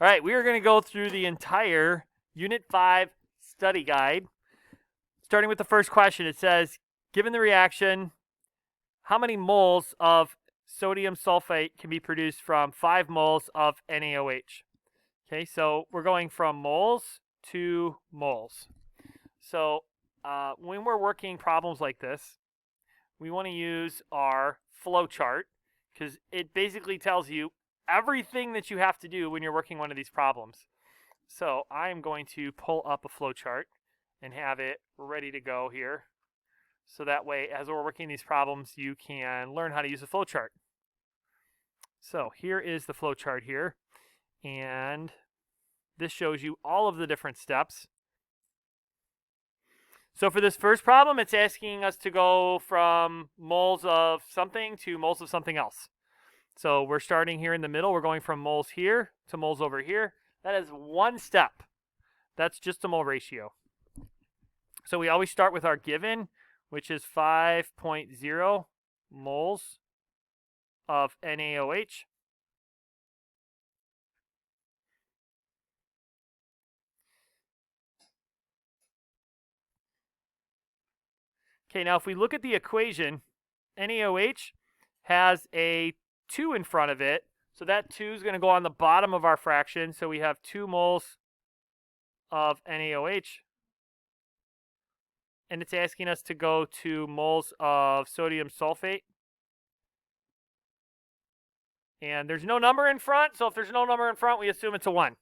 All right, we are going to go through the entire Unit 5 study guide. Starting with the first question, it says, given the reaction, how many moles of sodium sulfate can be produced from 5 moles of NaOH? Okay, so we're going from moles to moles. So when we're working problems like this, we want to use our flow chart because it basically tells you everything that you have to do when you're working one of these problems. So I'm going to pull up a flow chart and have it ready to go here. So that way, as we're working these problems, you can learn how to use a flow chart. So here is the flow chart here. And this shows you all of the different steps. So for this first problem, it's asking us to go from moles of something to moles of something else. So we're starting here in the middle. We're going from moles here to moles over here. That is one step. That's just a mole ratio. So we always start with our given, which is 5.0 moles of NaOH. Okay, now if we look at the equation, NaOH has a 2 in front of it. So that 2 is going to go on the bottom of our fraction. So we have 2 moles of NaOH. And it's asking us to go to moles of sodium sulfate. And there's no number in front. So if there's no number in front, we assume it's a 1.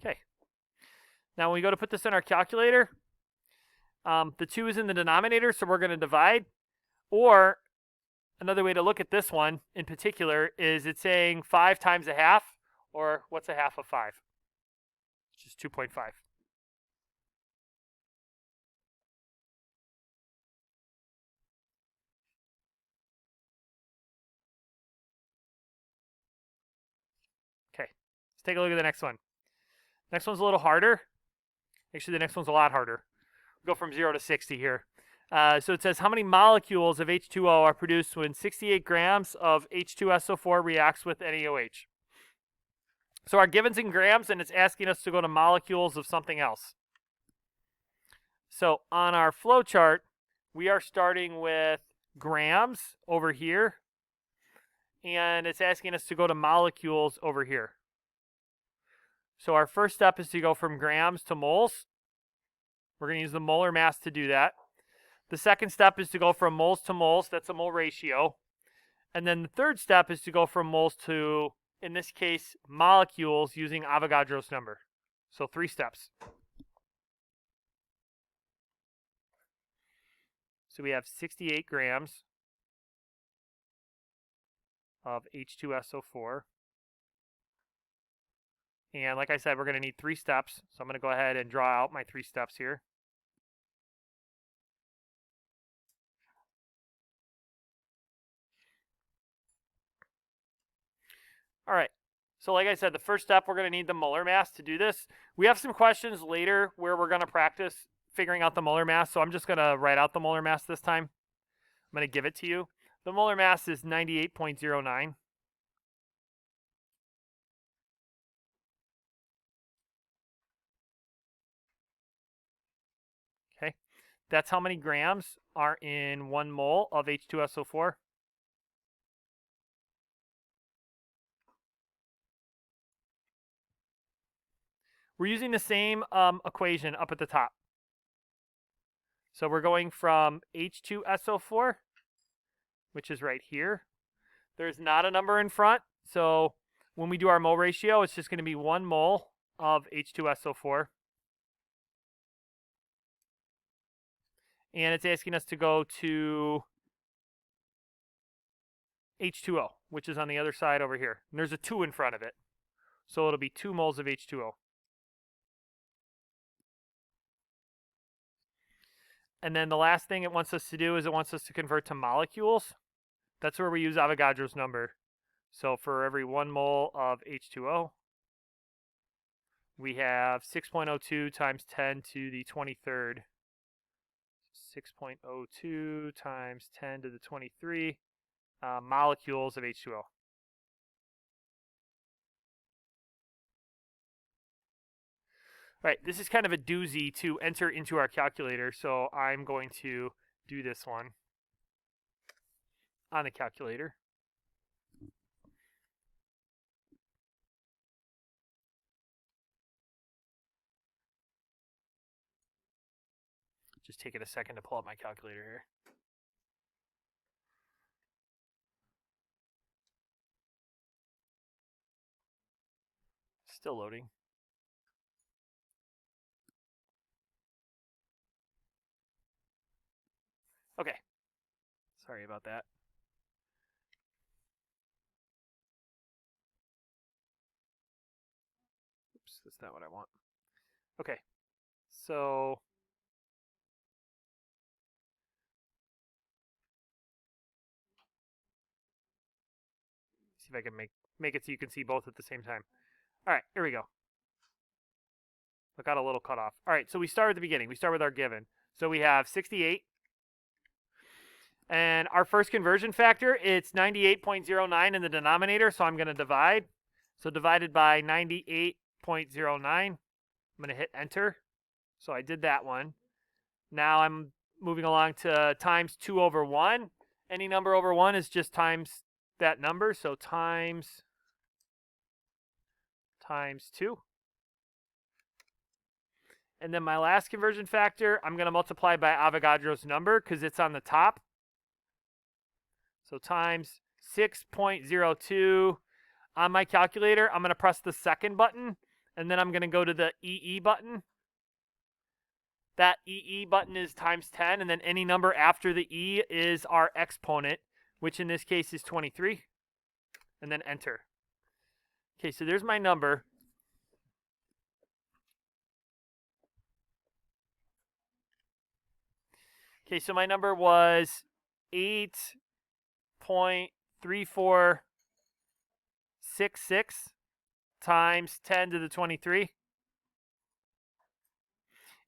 Okay. Now when we go to put this in our calculator, the 2 is in the denominator, so we're going to divide. Or another way to look at this one in particular is it's saying 5 times a half, or what's a half of 5? Which is 2.5. Okay, let's take a look at the next one. Next one's a little harder. Actually, the next one's a lot harder. We'll go from 0 to 60 here. So it says how many molecules of H2O are produced when 68 grams of H2SO4 reacts with NaOH. So our given's in grams, and it's asking us to go to molecules of something else. So on our flow chart, we are starting with grams over here, and it's asking us to go to molecules over here. So our first step is to go from grams to moles. We're going to use the molar mass to do that. The second step is to go from moles to moles. That's a mole ratio. And then the third step is to go from moles to, in this case, molecules using Avogadro's number. So 3 steps. So we have 68 grams of H2SO4. And like I said, we're going to need 3 steps. So I'm going to go ahead and draw out my 3 steps here. All right. So like I said, the first step, we're going to need the molar mass to do this. We have some questions later where we're going to practice figuring out the molar mass. So I'm just going to write out the molar mass this time. I'm going to give it to you. The molar mass is 98.09. Okay. That's how many grams are in 1 mole of H2SO4. We're using the same equation up at the top. So we're going from H2SO4, which is right here. There's not a number in front. So when we do our mole ratio, it's just going to be 1 mole of H2SO4. And it's asking us to go to H2O, which is on the other side over here. And there's a 2 in front of it. So it'll be 2 moles of H2O. And then the last thing it wants us to do is it wants us to convert to molecules. That's where we use Avogadro's number. So for every 1 mole of H2O, we have 6.02 times 10 to the 23rd. 6.02 times 10 to the 23 molecules of H2O. All right, this is kind of a doozy to enter into our calculator, so I'm going to do this one on the calculator. Just taking a second to pull up my calculator here. Still loading. Okay. Sorry about that. Oops, that's not what I want. Okay. So see if I can make it so you can see both at the same time. All right, here we go. I got a little cut off. All right, so we start at the beginning. We start with our given. So we have 68. And our first conversion factor, it's 98.09 in the denominator, so I'm going to divide. So divided by 98.09, I'm going to hit enter. So I did that one. Now I'm moving along to times 2 over 1. Any number over 1 is just times that number, so times 2. And then my last conversion factor, I'm going to multiply by Avogadro's number because it's on the top. So times 6.02. On my calculator, I'm going to press the second button, and then I'm going to go to the EE button. That EE button is times 10, and then any number after the E is our exponent, which in this case is 23, and then enter. Okay, so there's my number. Okay, so my number was 8.3466 times 10 to the 23.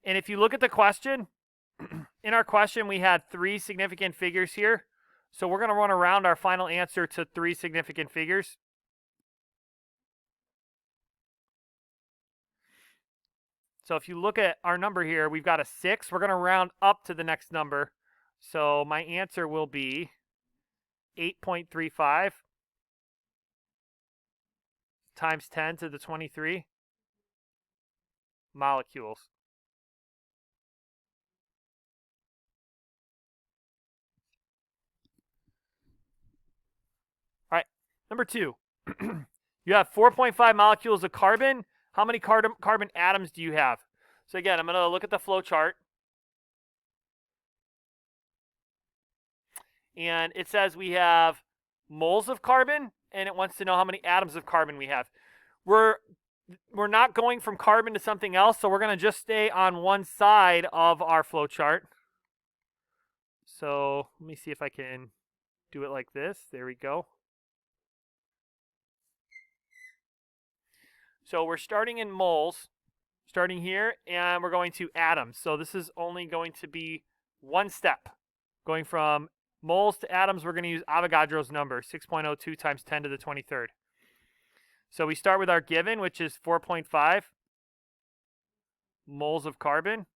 And if you look at the question, in our question we had 3 significant figures here. So we're going to run around our final answer to 3 significant figures. So if you look at our number here, we've got a 6. We're going to round up to the next number. So my answer will be 8.35 times 10 to the 23 molecules. All right, number 2. You have 4.5 molecules of carbon. How many carbon atoms do you have? So again, I'm going to look at the flow chart. And it says we have moles of carbon, and it wants to know how many atoms of carbon we have. We're not going from carbon to something else, so we're going to just stay on one side of our flow chart. So let me see if I can do it like this. There we go. So we're starting in moles, starting here, and we're going to atoms. So this is only going to be one step. Going from moles to atoms, we're going to use Avogadro's number, 6.02 times 10 to the 23rd. So we start with our given, which is 4.5 moles of carbon.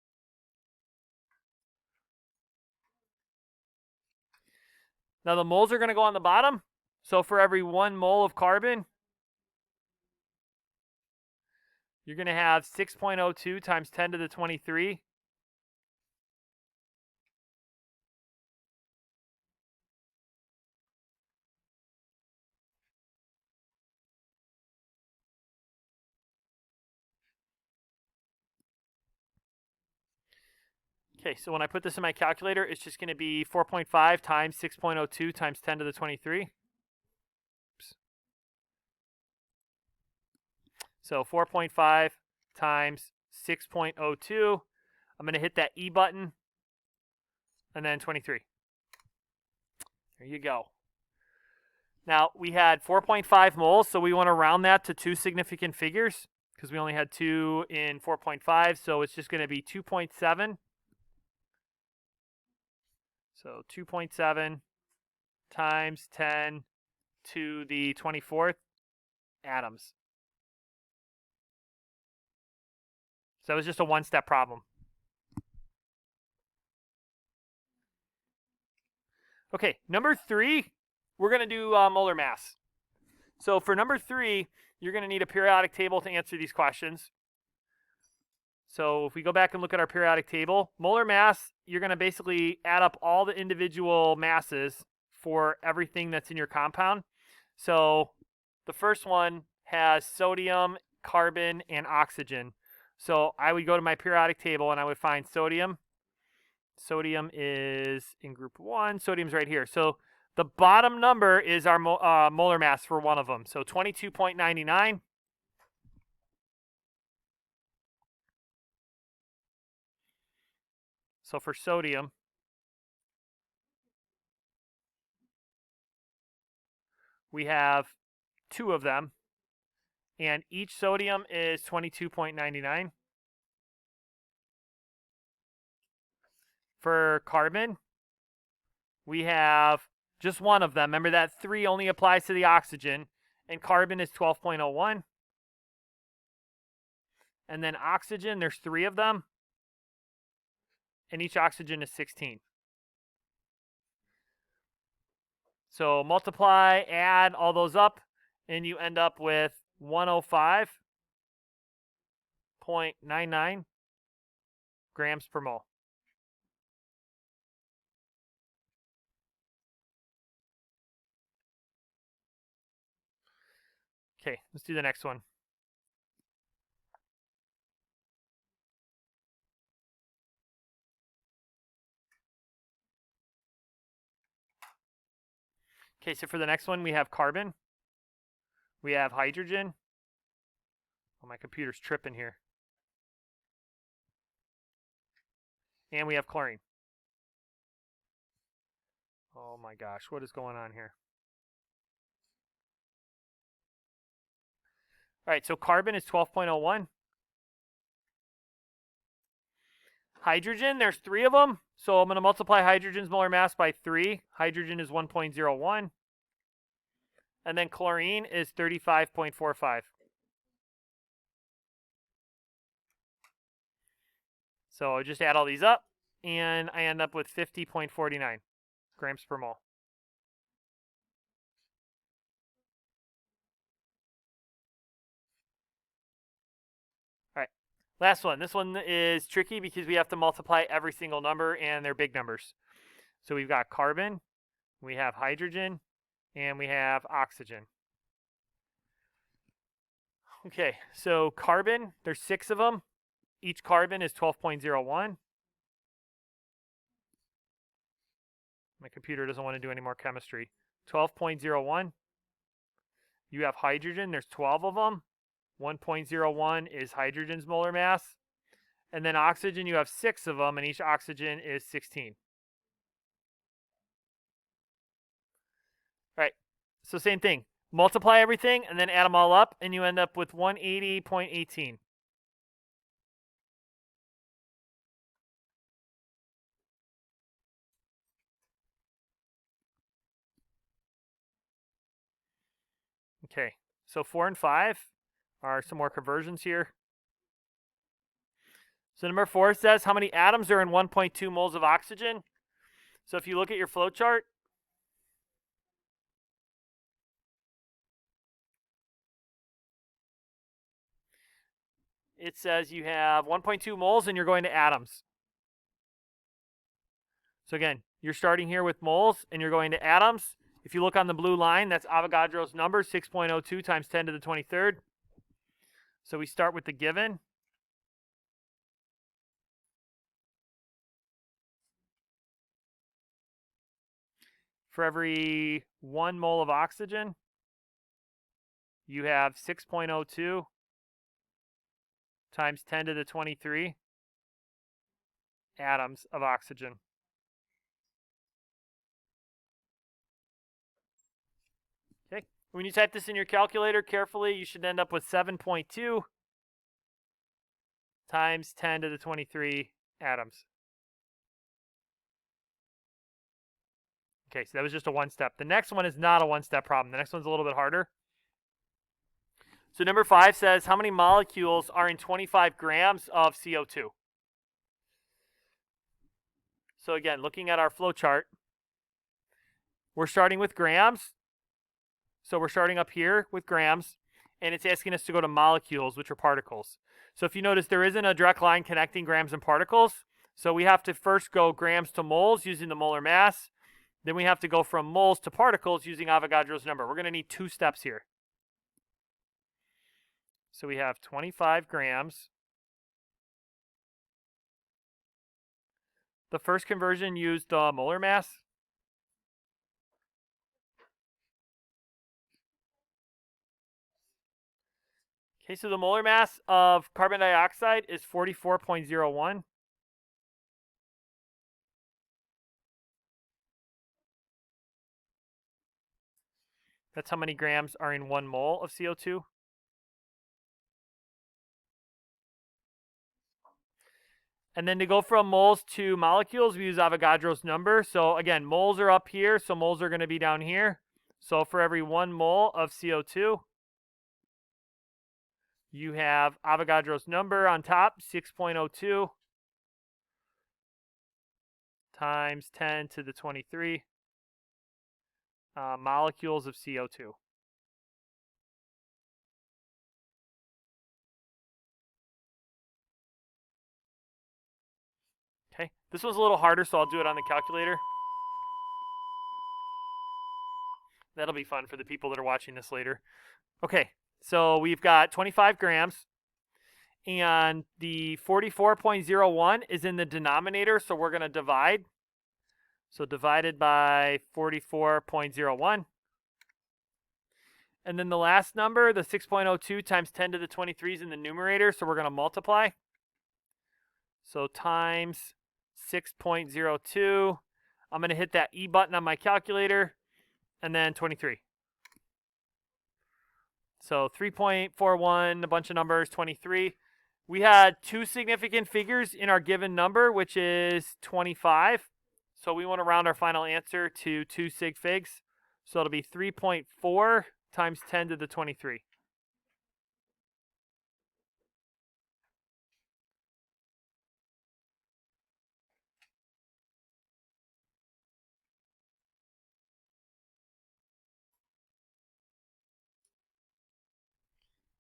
Now the moles are going to go on the bottom. So for every 1 mole of carbon, you're going to have 6.02 times 10 to the 23. Okay, so when I put this in my calculator, it's just going to be 4.5 times 6.02 times 10 to the 23. Oops. So 4.5 times 6.02. I'm going to hit that E button, and then 23. There you go. Now, we had 4.5 moles, so we want to round that to 2 significant figures because we only had 2 in 4.5, so it's just going to be 2.7 So 2.7 times 10 to the 24th atoms. So that was just a one-step problem. Okay, number 3, we're going to do molar mass. So for number 3, you're going to need a periodic table to answer these questions. So if we go back and look at our periodic table, molar mass, you're going to basically add up all the individual masses for everything that's in your compound. So the first one has sodium, carbon, and oxygen. So I would go to my periodic table and I would find sodium. Sodium is in group 1. Sodium's right here. So the bottom number is our molar mass for one of them. So 22.99. So for sodium, we have 2 of them, and each sodium is 22.99. For carbon, we have just one of them. Remember that 3 only applies to the oxygen, and carbon is 12.01. And then oxygen, there's 3 of them, and each oxygen is 16. So multiply, add all those up, and you end up with 105.99 grams per mole. Okay, let's do the next one. Okay, so for the next one, we have carbon. We have hydrogen. Oh, my computer's tripping here. And we have chlorine. Oh my gosh, what is going on here? All right, so carbon is 12.01. Hydrogen, there's 3 of them. So I'm going to multiply hydrogen's molar mass by 3. Hydrogen is 1.01. And then chlorine is 35.45. So just add all these up, and I end up with 50.49 grams per mole. All right, last one. This one is tricky because we have to multiply every single number, and they're big numbers. So we've got carbon, we have hydrogen, and we have oxygen. Okay, so carbon, there's 6 of them. Each carbon is 12.01. My computer doesn't want to do any more chemistry. 12.01. You have hydrogen, there's 12 of them. 1.01 is hydrogen's molar mass. And then oxygen, you have 6 of them, and each oxygen is 16. All right, so same thing. Multiply everything, and then add them all up, and you end up with 180.18. Okay, so 4 and 5 are some more conversions here. So number 4 says how many atoms are in 1.2 moles of oxygen. So if you look at your flow chart, it says you have 1.2 moles and you're going to atoms. So again, you're starting here with moles and you're going to atoms. If you look on the blue line, that's Avogadro's number, 6.02 times 10 to the 23rd. So we start with the given. For every 1 mole of oxygen, you have 6.02 times 10 to the 23 atoms of oxygen. Okay, when you type this in your calculator carefully, you should end up with 7.2 times 10 to the 23 atoms. Okay, so that was just a one step. The next one is not a one step problem. The next one's a little bit harder. So number 5 says how many molecules are in 25 grams of CO2? So again, looking at our flow chart, we're starting with grams. So we're starting up here with grams, and it's asking us to go to molecules, which are particles. So if you notice, there isn't a direct line connecting grams and particles. So we have to first go grams to moles using the molar mass. Then we have to go from moles to particles using Avogadro's number. We're going to need 2 steps here. So we have 25 grams. The first conversion used the molar mass. Okay, so the molar mass of carbon dioxide is 44.01. That's how many grams are in 1 mole of CO2. And then to go from moles to molecules, we use Avogadro's number. So again, moles are up here, so moles are going to be down here. So for every 1 mole of CO2, you have Avogadro's number on top, 6.02 times 10 to the 23 molecules of CO2. Okay, this one's a little harder, so I'll do it on the calculator. That'll be fun for the people that are watching this later. Okay, so we've got 25 grams, and the 44.01 is in the denominator, so we're going to divide. So divided by 44.01. And then the last number, the 6.02 times 10 to the 23 is in the numerator, so we're going to multiply. So times 6.02. I'm going to hit that E button on my calculator, and then 23. So 3.41, a bunch of numbers, 23. We had 2 significant figures in our given number, which is 25. So we want to round our final answer to 2 sig figs. So it'll be 3.4 times 10 to the 23.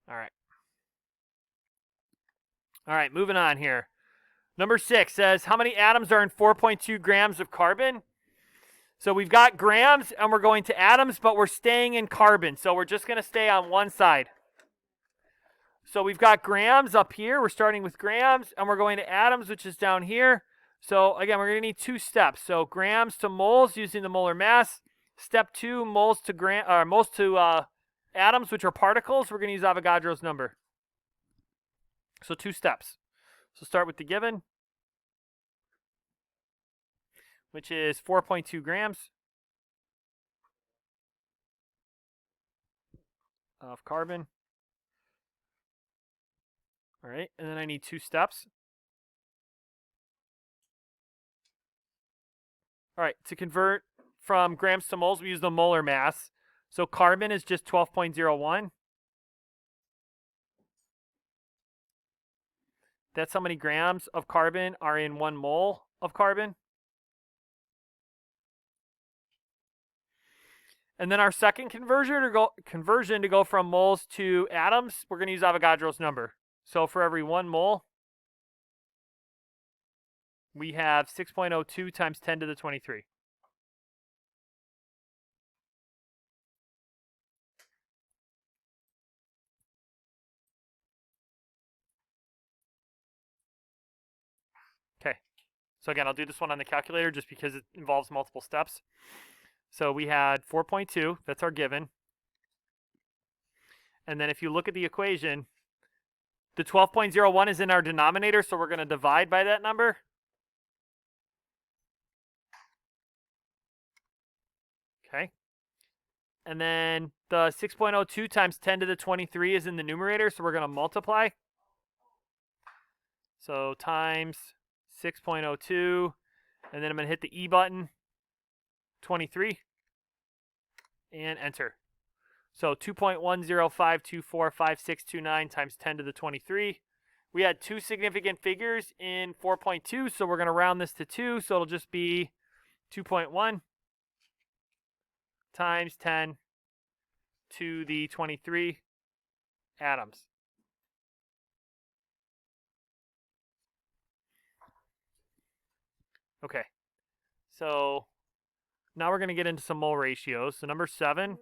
All right. All right, moving on here. Number 6 says, how many atoms are in 4.2 grams of carbon? So we've got grams, and we're going to atoms, but we're staying in carbon. So we're just going to stay on one side. So we've got grams up here. We're starting with grams, and we're going to atoms, which is down here. So again, we're going to need 2 steps. So grams to moles using the molar mass. Step 2, moles to atoms, which are particles. We're going to use Avogadro's number. So 2 steps. So start with the given, which is 4.2 grams of carbon. All right, and then I need 2 steps. All right, to convert from grams to moles, we use the molar mass. So carbon is just 12.01. That's how many grams of carbon are in 1 mole of carbon. And then our second conversion to go from moles to atoms, we're going to use Avogadro's number. So for every 1 mole, we have 6.02 times 10 to the 23. Okay, so again, I'll do this one on the calculator just because it involves multiple steps. So we had 4.2, that's our given. And then if you look at the equation, the 12.01 is in our denominator, so we're going to divide by that number. Okay. And then the 6.02 times 10 to the 23 is in the numerator, so we're going to multiply. So times 6.02, and then I'm going to hit the E button. 23, and enter. So 2.1052455629 times 10 to the 23. We had two significant figures in 4.2, so we're going to round this to 2, so it'll just be 2.1 times 10 to the 23 atoms. Okay, so now we're going to get into some mole ratios. So number 7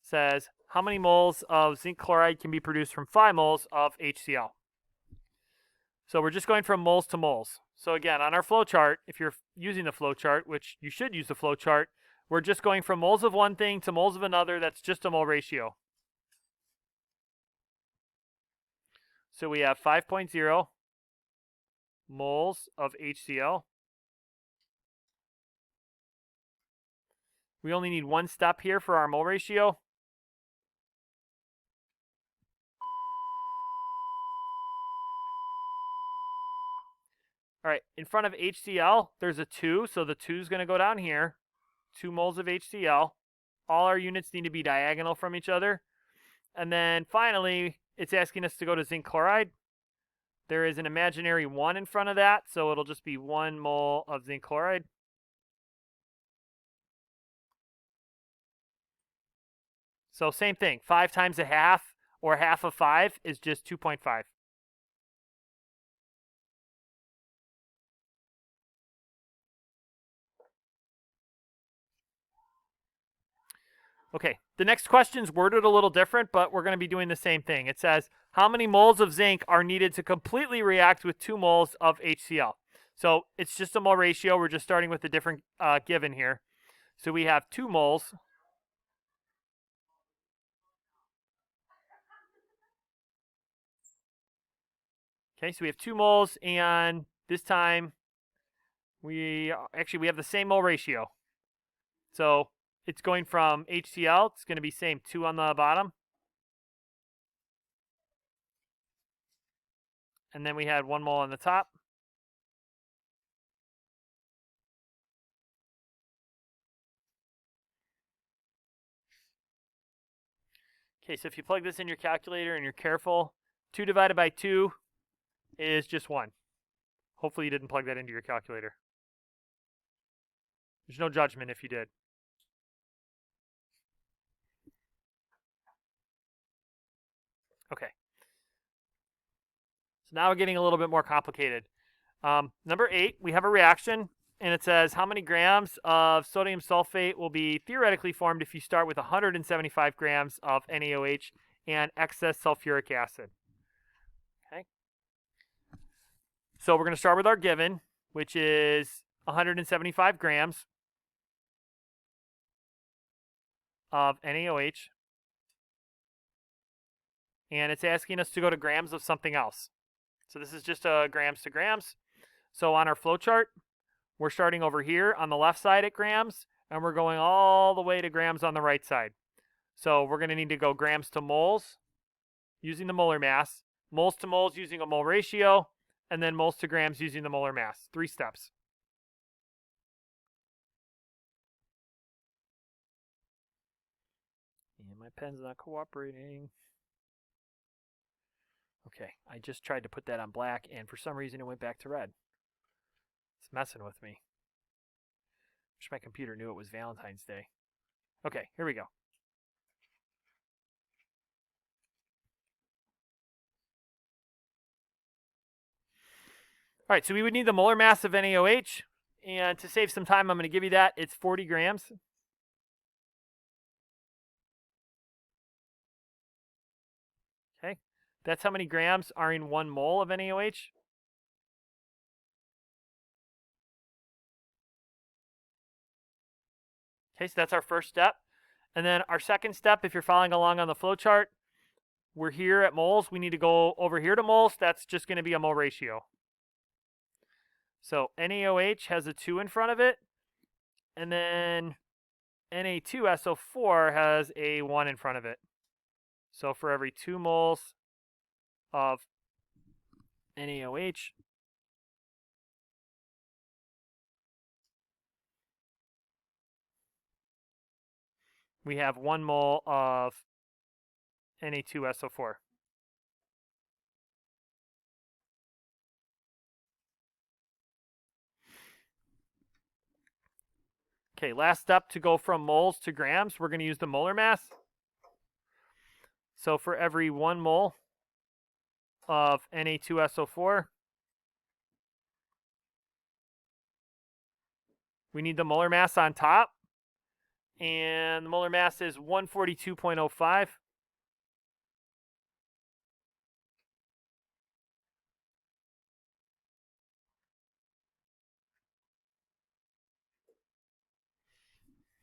says, how many moles of zinc chloride can be produced from 5 moles of HCl? So we're just going from moles to moles. So again, on our flow chart, if you're using the flow chart, which you should use the flow chart, we're just going from moles of one thing to moles of another. That's just a mole ratio. So we have 5.0 moles of HCl. We only need one step here for our mole ratio. All right, in front of HCl, there's a 2, so the 2 is going to go down here. 2 moles of HCl. All our units need to be diagonal from each other. And then finally, it's asking us to go to zinc chloride. There is an imaginary 1 in front of that, so it'll just be 1 mole of zinc chloride. So same thing, 5 times a half, or half of 5, is just 2.5. Okay, the next question's worded a little different, but we're going to be doing the same thing. It says, how many moles of zinc are needed to completely react with 2 moles of HCl? So it's just a mole ratio. We're just starting with a different given here. So we have 2 moles. Okay, so we have 2 moles, and this time we have the same mole ratio. So it's going from HCl, it's going to be same 2 on the bottom. And then we had 1 mole on the top. Okay, so if you plug this in your calculator and you're careful, 2 divided by 2 is just 1. Hopefully you didn't plug that into your calculator. There's no judgment if you did. Okay. So now we're getting a little bit more complicated. Number 8, we have a reaction, and it says how many grams of sodium sulfate will be theoretically formed if you start with 175 grams of NaOH and excess sulfuric acid. Okay. So we're going to start with our given, which is 175 grams of NaOH. And it's asking us to go to grams of something else. So this is just grams to grams. So on our flow chart, we're starting over here on the left side at grams, and we're going all the way to grams on the right side. So we're going to need to go grams to moles using the molar mass, moles to moles using a mole ratio, and then moles to grams using the molar mass. 3 steps. And my pen's not cooperating. Okay, I just tried to put that on black, and for some reason it went back to red. It's messing with me. Wish my computer knew it was Valentine's Day. Okay, here we go. All right, so we would need the molar mass of NaOH, and to save some time, I'm going to give you that. It's 40 grams. Okay, that's how many grams are in 1 mole of NaOH. Okay, so that's our first step. And then our second step, if you're following along on the flow chart, we're here at moles. We need to go over here to moles. That's just going to be a mole ratio. So NaOH has a 2 in front of it, and then Na2SO4 has a 1 in front of it. So for every 2 moles of NaOH, we have 1 mole of Na2SO4. Okay, last step to go from moles to grams, we're going to use the molar mass. So for every 1 mole of Na2SO4, we need the molar mass on top. And the molar mass is 142.05.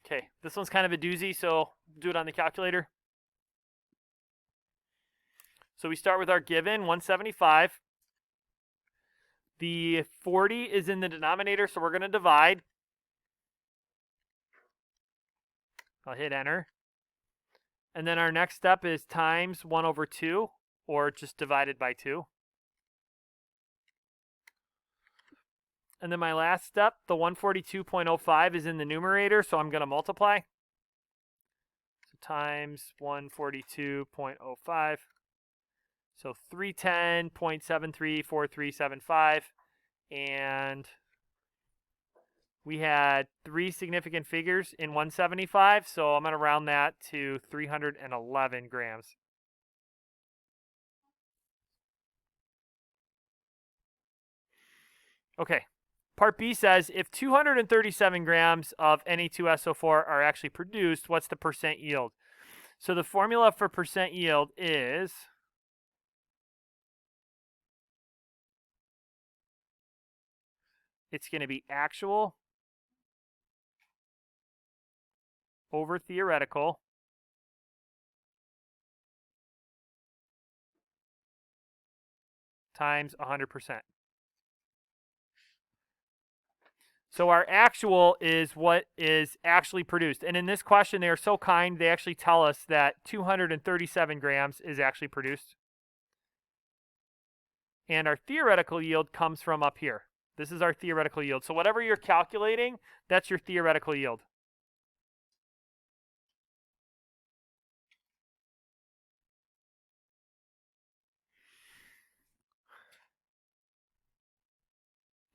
Okay, this one's kind of a doozy, so do it on the calculator. So we start with our given, 175. The 40 is in the denominator, so we're going to divide. I'll hit enter. And then our next step is times 1 over 2, or just divided by 2. And then my last step, the 142.05 is in the numerator, so I'm going to multiply. So times 142.05. So 310.734375. And we had 3 significant figures in 175, so I'm going to round that to 311 grams. Okay, part B says if 237 grams of Na2SO4 are actually produced, what's the percent yield? So the formula for percent yield is it's going to be actual over theoretical times 100%. So our actual is what is actually produced. And in this question, they are so kind, they actually tell us that 237 grams is actually produced. And our theoretical yield comes from up here. This is our theoretical yield. So whatever you're calculating, that's your theoretical yield.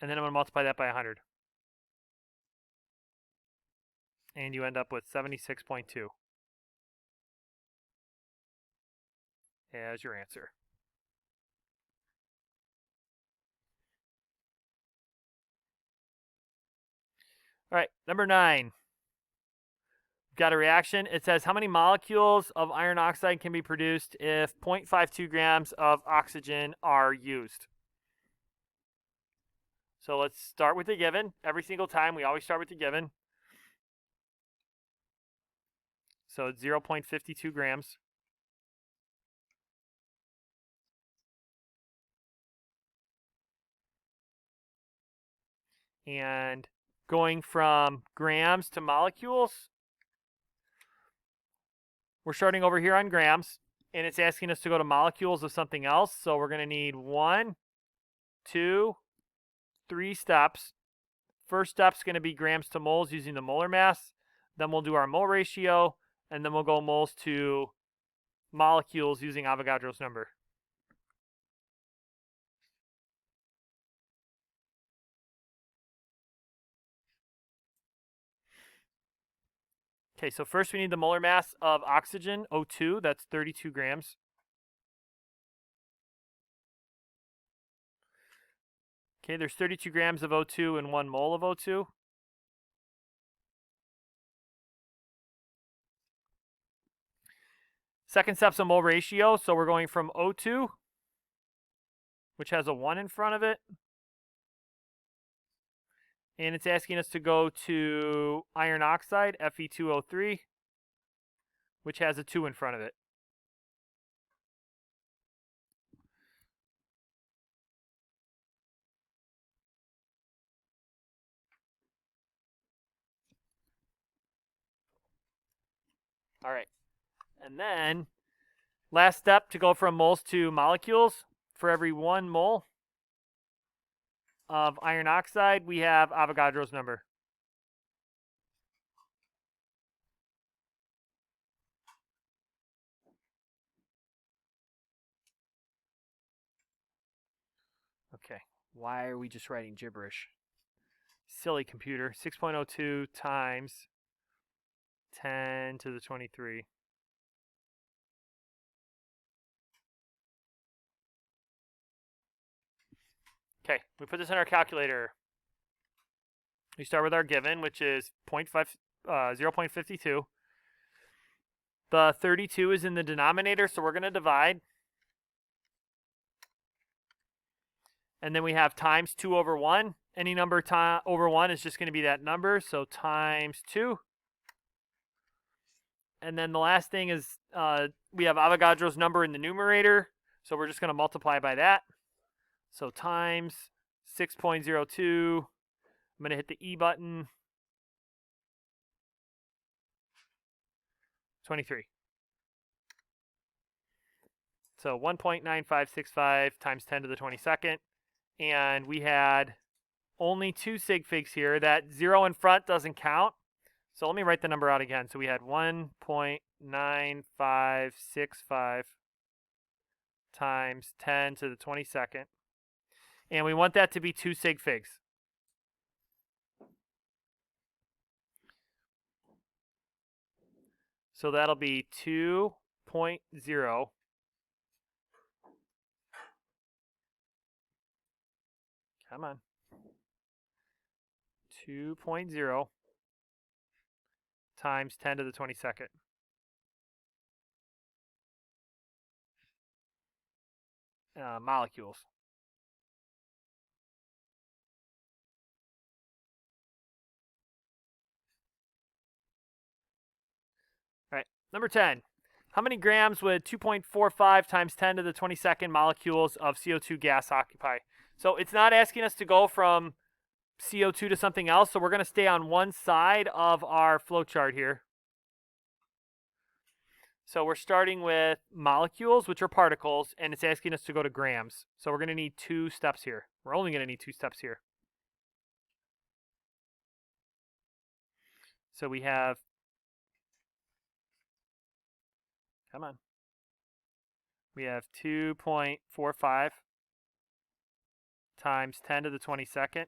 And then I'm going to multiply that by 100. And you end up with 76.2 as your answer. All right, number 9. Got a reaction. It says how many molecules of iron oxide can be produced if 0.52 grams of oxygen are used. So let's start with the given. Every single time, we always start with the given. So it's 0.52 grams. And going from grams to molecules, we're starting over here on grams, and it's asking us to go to molecules of something else. So we're going to need 1, 2, 3 steps. First step's going to be grams to moles using the molar mass. Then we'll do our mole ratio, and then we'll go moles to molecules using Avogadro's number. Okay, so first we need the molar mass of oxygen, O2, that's 32 grams. Okay, there's 32 grams of O2 and 1 mole of O2. Second step's a mole ratio, so we're going from O2, which has a 1 in front of it, and it's asking us to go to iron oxide, Fe2O3, which has a 2 in front of it. All right, and then last step to go from moles to molecules. For every 1 mole of iron oxide, we have Avogadro's number. Why are we just writing gibberish? Silly computer. 6.02 times 10 to the 23. Okay, we put this in our calculator. We start with our given, which is 0.52. The 32 is in the denominator, so we're going to divide. And then we have times 2 over 1. Any number over 1 is just going to be that number, so times 2. And then the last thing is we have Avogadro's number in the numerator, so we're just going to multiply by that. So times 6.02. I'm going to hit the E button. 23. So 1.9565 times 10 to the 22nd. And we had only 2 sig figs here. That 0 in front doesn't count. So let me write the number out again. So we had 1.9565 times 10 to the 22nd. And we want that to be 2 sig figs. So that'll be 2.0. Come on. 2.0 times 10 to the 22nd. Molecules. All right, number 10. How many grams would 2.45 times 10 to the 22nd molecules of CO2 gas occupy? So it's not asking us to go from CO2 to something else, so we're going to stay on one side of our flow chart here. So we're starting with molecules, which are particles, and it's asking us to go to grams. So we're going to need 2 steps here. We're only going to need 2 steps here. So we have, come on. We have 2.45 times 10 to the 22nd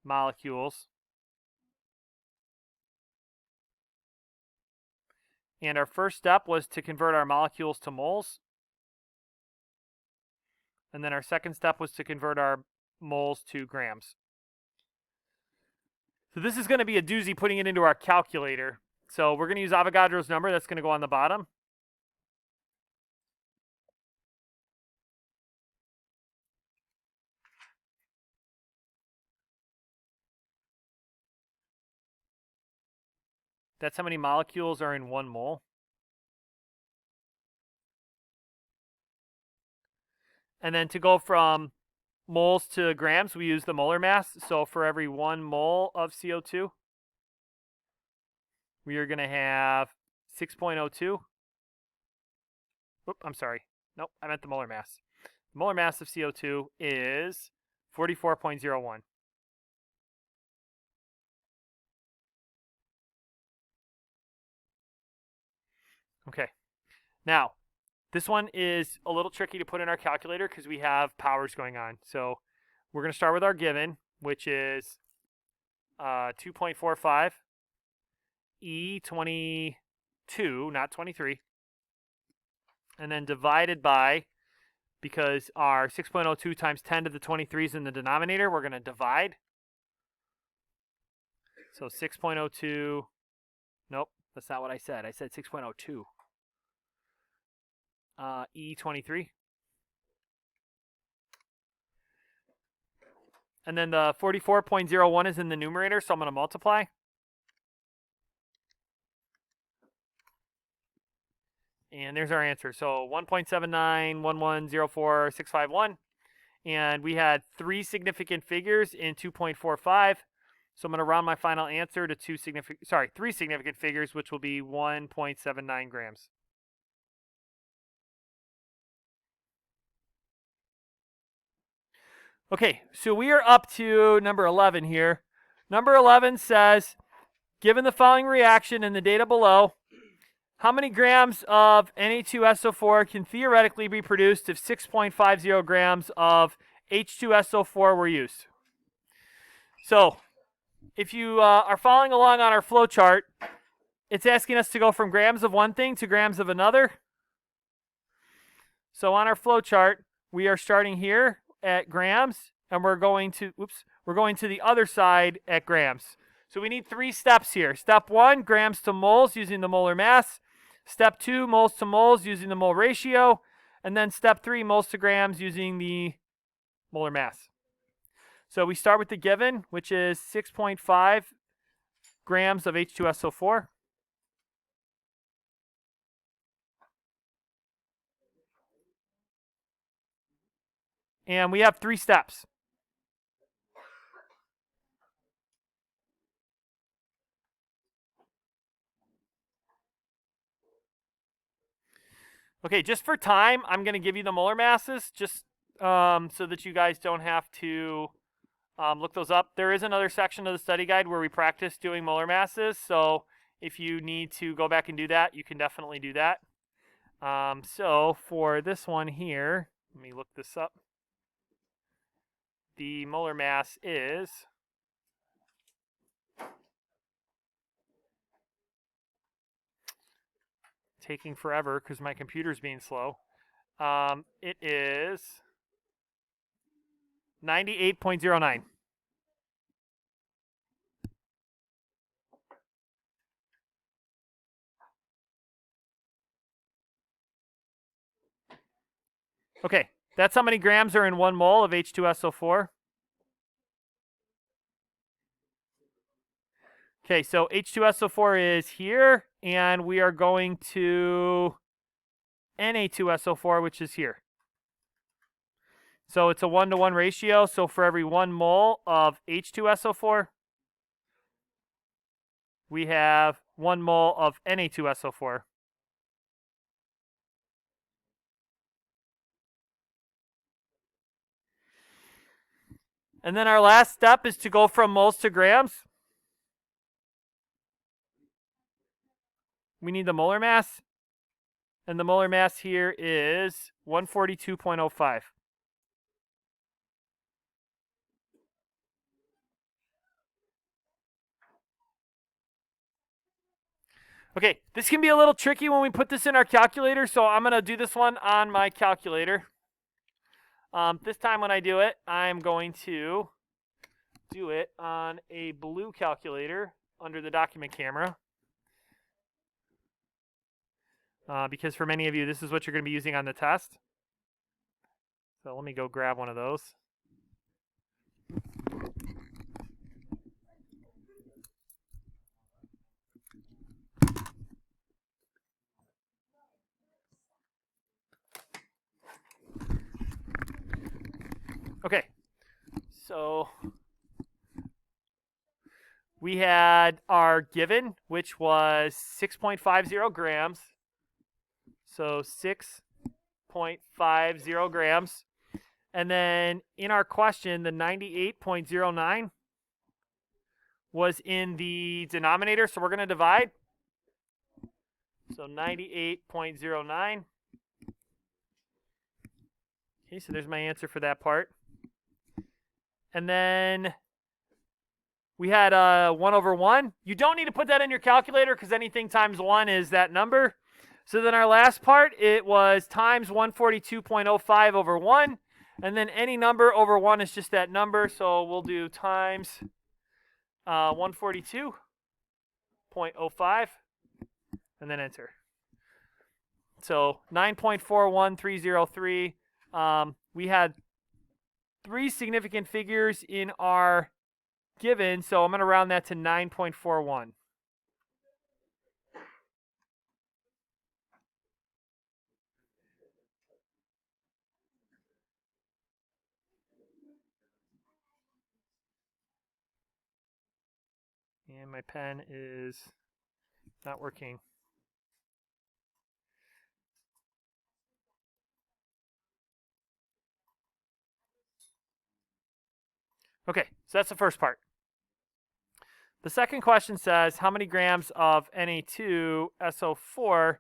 molecules. And our first step was to convert our molecules to moles. And then our second step was to convert our moles to grams. So this is going to be a doozy putting it into our calculator. So we're going to use Avogadro's number. That's going to go on the bottom. That's how many molecules are in 1 mole. And then to go from moles to grams, we use the molar mass. So for every 1 mole of CO2, we are going to have 6.02. Oop, I'm sorry. Nope, I meant the molar mass. The molar mass of CO2 is 44.01. Okay. Now, this one is a little tricky to put in our calculator because we have powers going on. So we're going to start with our given, which is 2.45 E22, not 23, and then divided by, because our 6.02 times 10 to the 23 is in the denominator, we're going to divide. So 6.02, nope, that's not what I said. I said 6.02. E23. And then the 44.01 is in the numerator, so I'm going to multiply. And there's our answer. So 1.791104,651. And we had 3 significant figures in 2.45. So I'm going to round my final answer to 3 significant figures, which will be 1.79 grams. Okay, so we are up to number 11 here. Number 11 says, given the following reaction and the data below, how many grams of Na2SO4 can theoretically be produced if 6.50 grams of H2SO4 were used. So if you are following along on our flow chart, it's asking us to go from grams of one thing to grams of another. So on our flow chart, we are starting here at grams, and we're going to the other side at grams. So we need 3 steps here. Step 1, grams to moles using the molar mass. Step 2, moles to moles using the mole ratio. And then step 3, moles to grams using the molar mass. So we start with the given, which is 6.5 grams of H2SO4. And we have 3 steps. Okay, just for time, I'm going to give you the molar masses just so that you guys don't have to look those up. There is another section of the study guide where we practice doing molar masses, so if you need to go back and do that, you can definitely do that. So for this one here, let me look this up. The molar mass is taking forever because my computer's being slow. It is 98.09. Okay, that's how many grams are in 1 mole of H2SO4. Okay, so H2SO4 is here, and we are going to Na2SO4, which is here. So it's a 1-to-1 ratio. So for every 1 mole of H2SO4, we have 1 mole of Na2SO4. And then our last step is to go from moles to grams. We need the molar mass. And the molar mass here is 142.05. Okay, this can be a little tricky when we put this in our calculator, so I'm going to do this one on my calculator. This time when I do it, I'm going to do it on a blue calculator under the document camera. Because for many of you, this is what you're going to be using on the test. So let me go grab one of those. Okay, so we had our given, which was 6.50 grams. So 6.50 grams. And then in our question, the 98.09 was in the denominator, so we're going to divide. So 98.09. Okay, so there's my answer for that part. And then we had 1 over 1. You don't need to put that in your calculator because anything times 1 is that number. So then our last part, it was times 142.05 over 1. And then any number over 1 is just that number. So we'll do times 142.05 and then enter. So 9.41303. We had 3 significant figures in our given, so I'm going to round that to 9.41. And my pen is not working. Okay, so that's the first part. The second question says, how many grams of Na2SO4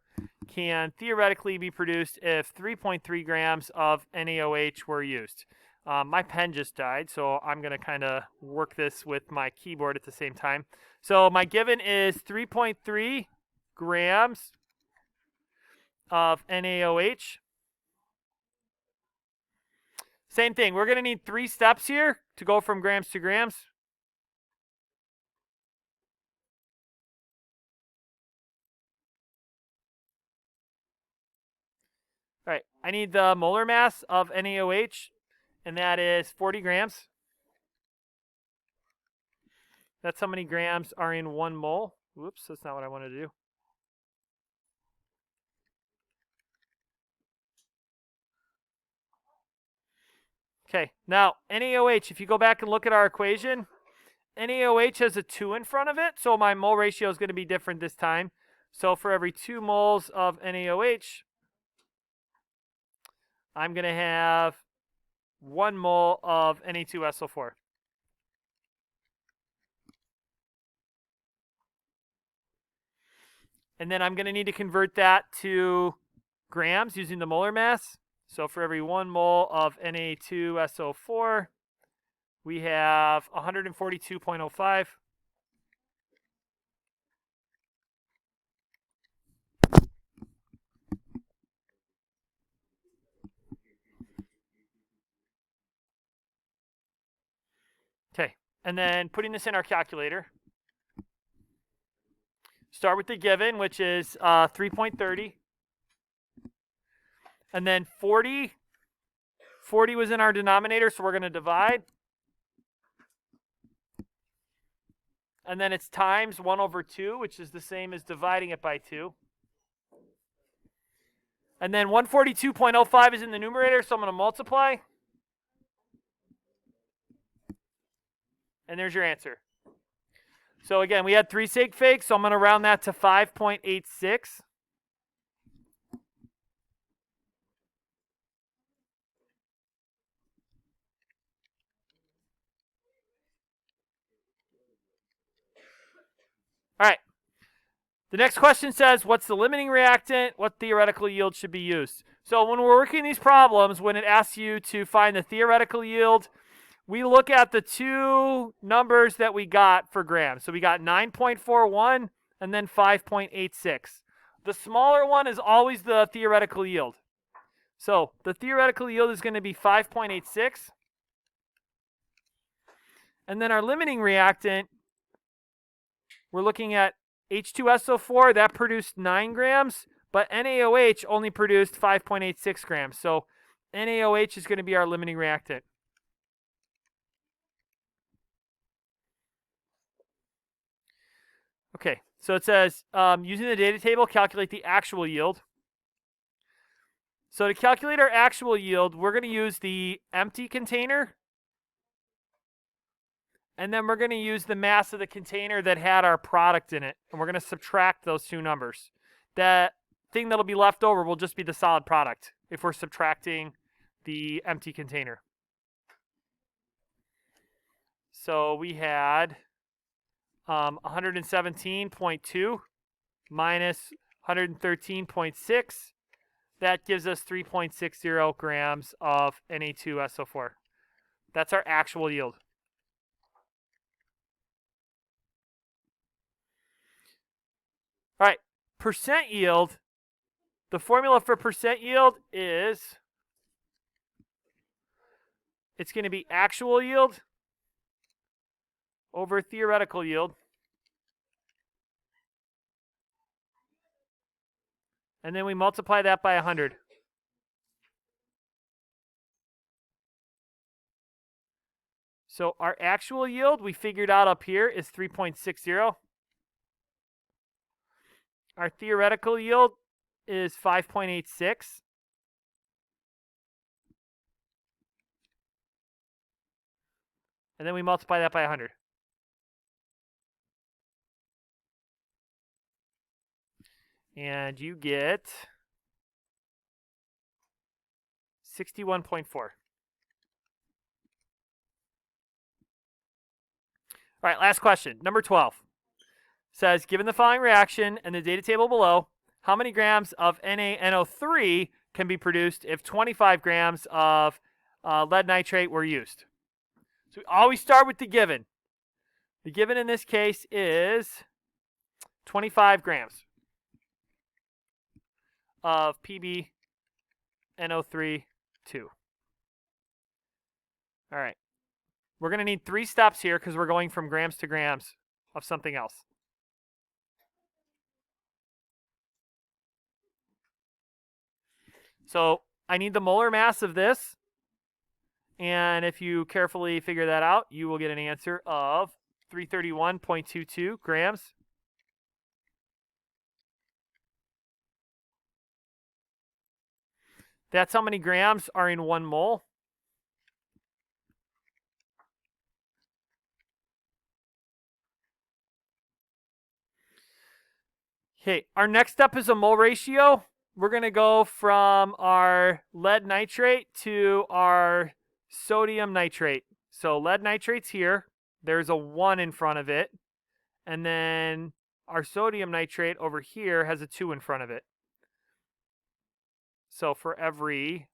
can theoretically be produced if 3.3 grams of NaOH were used? My pen just died, so I'm going to kind of work this with my keyboard at the same time. So my given is 3.3 grams of NaOH. Same thing. We're going to need 3 steps here to go from grams to grams. All right, I need the molar mass of NaOH, and that is 40 grams. That's how many grams are in 1 mole. Whoops, that's not what I want to do. Okay, now NaOH, if you go back and look at our equation, NaOH has a 2 in front of it, so my mole ratio is going to be different this time. So for every 2 moles of NaOH, I'm going to have 1 mole of Na2SO4. And then I'm going to need to convert that to grams using the molar mass. So for every 1 mole of Na2SO4, we have 142.05. Okay, and then putting this in our calculator. Start with the given, which is 3.30. And then 40. 40 was in our denominator, so we're going to divide. And then it's times 1 over 2, which is the same as dividing it by 2. And then 142.05 is in the numerator, so I'm going to multiply. And there's your answer. So again, we had 3 sig figs, so I'm going to round that to 5.86. All right. The next question says, what's the limiting reactant? What theoretical yield should be used? So when we're working these problems, when it asks you to find the theoretical yield, we look at the 2 numbers that we got for grams. So we got 9.41 and then 5.86. The smaller one is always the theoretical yield. So the theoretical yield is going to be 5.86. And then our limiting reactant, we're looking at H2SO4, that produced 9 grams, but NaOH only produced 5.86 grams. So NaOH is going to be our limiting reactant. Okay, so it says, using the data table, calculate the actual yield. So to calculate our actual yield, we're going to use the empty container. And then we're going to use the mass of the container that had our product in it. And we're going to subtract those 2 numbers. That thing that'll be left over will just be the solid product if we're subtracting the empty container. So we had 117.2 minus 113.6. That gives us 3.60 grams of Na2SO4. That's our actual yield. All right, percent yield. The formula for percent yield is, it's going to be actual yield over theoretical yield. And then we multiply that by 100. So our actual yield, we figured out up here, is 3.60. Our theoretical yield is 5.86. And then we multiply that by 100. And you get 61.4. All right, last question. Number 12 says, given the following reaction and the data table below, how many grams of NaNO3 can be produced if 25 grams of lead nitrate were used. So we always start with the given. The given in this case is 25 grams of PbNO3 2. All right. We're going to need 3 steps here because we're going from grams to grams of something else. So I need the molar mass of this. And if you carefully figure that out, you will get an answer of 331.22 grams. That's how many grams are in 1 mole. Okay, our next step is a mole ratio. We're going to go from our lead nitrate to our sodium nitrate. So lead nitrate's here. There's a 1 in front of it. And then our sodium nitrate over here has a 2 in front of it. So for every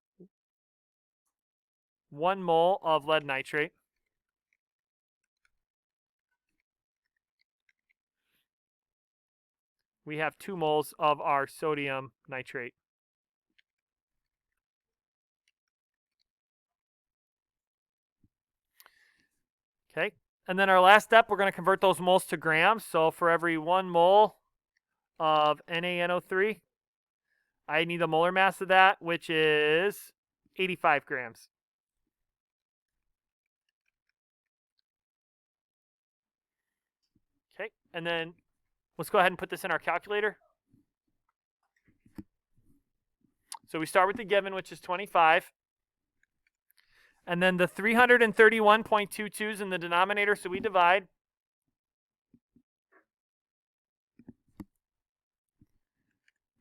1 mole of lead nitrate, we have 2 moles of our sodium nitrate. Okay, and then our last step, we're going to convert those moles to grams. So for every 1 mole of NaNO3, I need the molar mass of that, which is 85 grams. Okay, and then let's go ahead and put this in our calculator. So we start with the given, which is 25. And then the 331.22 is in the denominator, so we divide.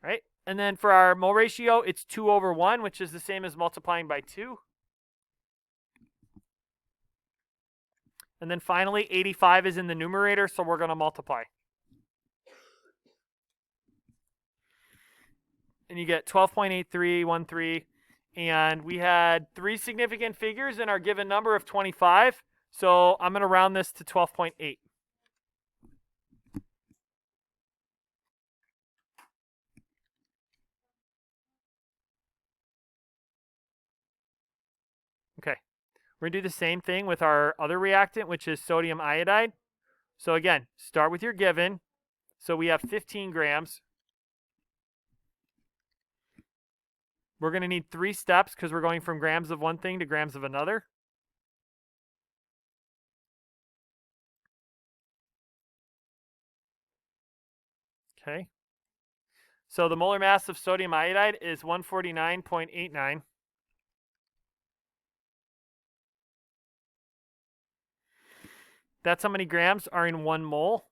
Right? And then for our mole ratio, it's 2 over 1, which is the same as multiplying by 2. And then finally, 85 is in the numerator, so we're going to multiply. And you get 12.8313. And we had 3 significant figures in our given number of 25. So I'm going to round this to 12.8. Okay. We're going to do the same thing with our other reactant, which is sodium iodide. So again, start with your given. So we have 15 grams. We're going to need 3 steps because we're going from grams of one thing to grams of another. Okay. So the molar mass of sodium iodide is 149.89. That's how many grams are in 1 mole.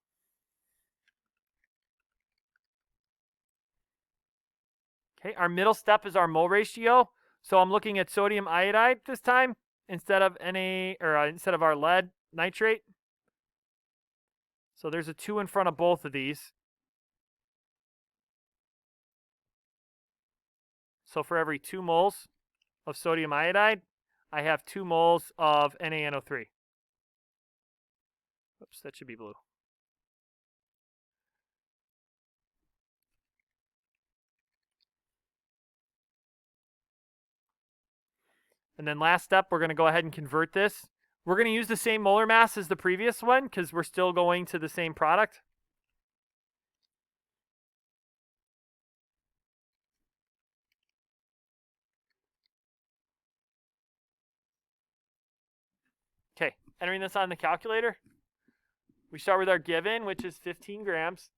Okay, our middle step is our mole ratio. So I'm looking at sodium iodide this time instead of instead of our lead nitrate. So there's a 2 in front of both of these. So for every 2 moles of sodium iodide, I have 2 moles of NaNO3. Oops, that should be blue. And then last step, we're going to go ahead and convert this. We're going to use the same molar mass as the previous one because we're still going to the same product. Okay, entering this on the calculator. We start with our given, which is 15 grams.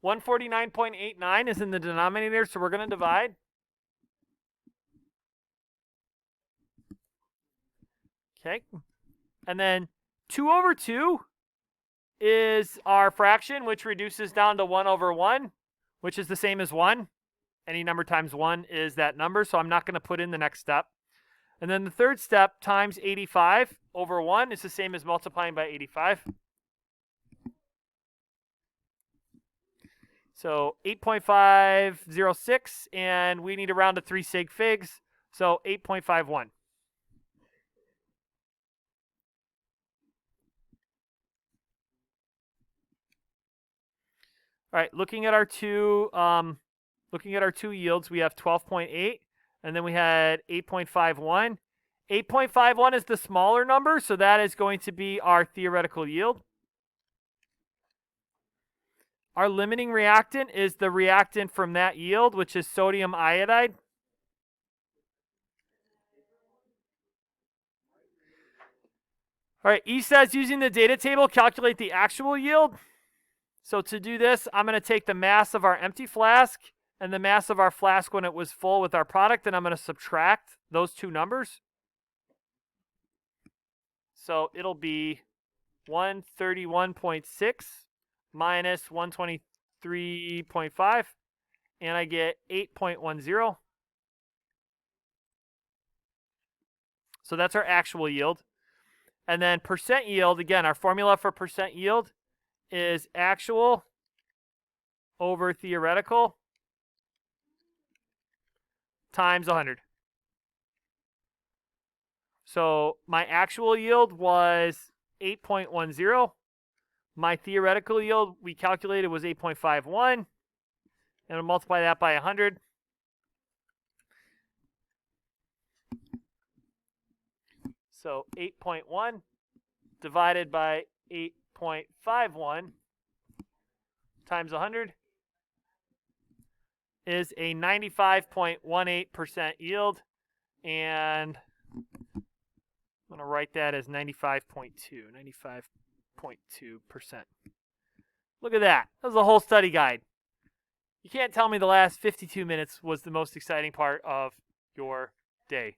149.89 is in the denominator, so we're going to divide. Okay, and then 2 over 2 is our fraction, which reduces down to 1 over 1, which is the same as 1. Any number times 1 is that number, so I'm not going to put in the next step. And then the third step times 85 over 1 is the same as multiplying by 85. So 8.506, and we need to round to 3 sig figs. So 8.51. All right, looking at our two yields, we have 12.8, and then we had 8.51. 8.51 is the smaller number, so that is going to be our theoretical yield. Our limiting reactant is the reactant from that yield, which is sodium iodide. All right, E says using the data table, calculate the actual yield. So to do this, I'm going to take the mass of our empty flask and the mass of our flask when it was full with our product, and I'm going to subtract those two numbers. So it'll be 131.6 minus 123.5, and I get 8.10. So that's our actual yield. And then percent yield, again, our formula for percent yield is actual over theoretical times 100. So my actual yield was 8.10. My theoretical yield we calculated was 8.51. And I'll multiply that by 100. So 8.1 divided by 8.51 times 100 is a 95.18% yield. And I'm going to write that as 95.2%. Look at that. That was the whole study guide. You can't tell me the last 52 minutes was the most exciting part of your day.